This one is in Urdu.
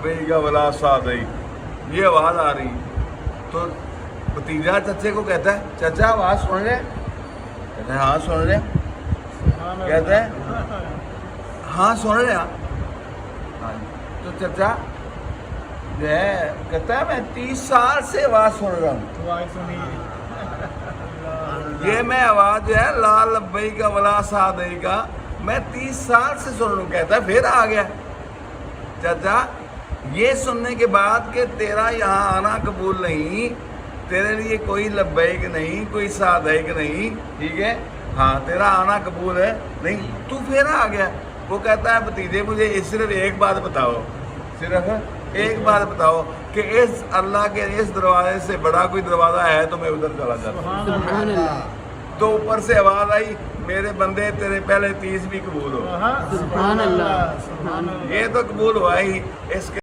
لبیک ولا سعدیک، یہ آواز آ رہی تو بھتیجا چچے کو کہتا ہے چچا آواز سن رہے؟ کہتا ہے ہاں سن رہے۔ کہتا ہے ہاں سن رہے ہیں۔ تو چچا جو ہے کہتا ہے میں 30 سال سے آواز سن رہا ہوں، یہ میں آواز جو ہے لا لبیک ولا سعدیک میں 30 سال سے سن رہا ہوں۔ کہتا ہے پھر آ گیا۔ چچا یہ سننے کے بعد کہ تیرا یہاں آنا قبول نہیں، تیرے لیے کوئی لبیک نہیں، کوئی سعدیک نہیں، ٹھیک ہے، ہاں تیرا آنا قبول ہے نہیں، تو پھر آ گیا۔ وہ کہتا ہے بھتیجے مجھے صرف ایک بات بتاؤ، صرف ایک بات بتاؤ کہ اس اللہ کے اس دروازے سے بڑا کوئی دروازہ ہے تو میں ادھر چلا جاتا ہوں۔ سبحان اللہ، تو اوپر سے آواز آئی میرے بندے تیرے پہلے 30 بھی قبول ہو۔ سبحان اللہ، سبحان اللہ۔ یہ تو قبول ہوا ہی اس کے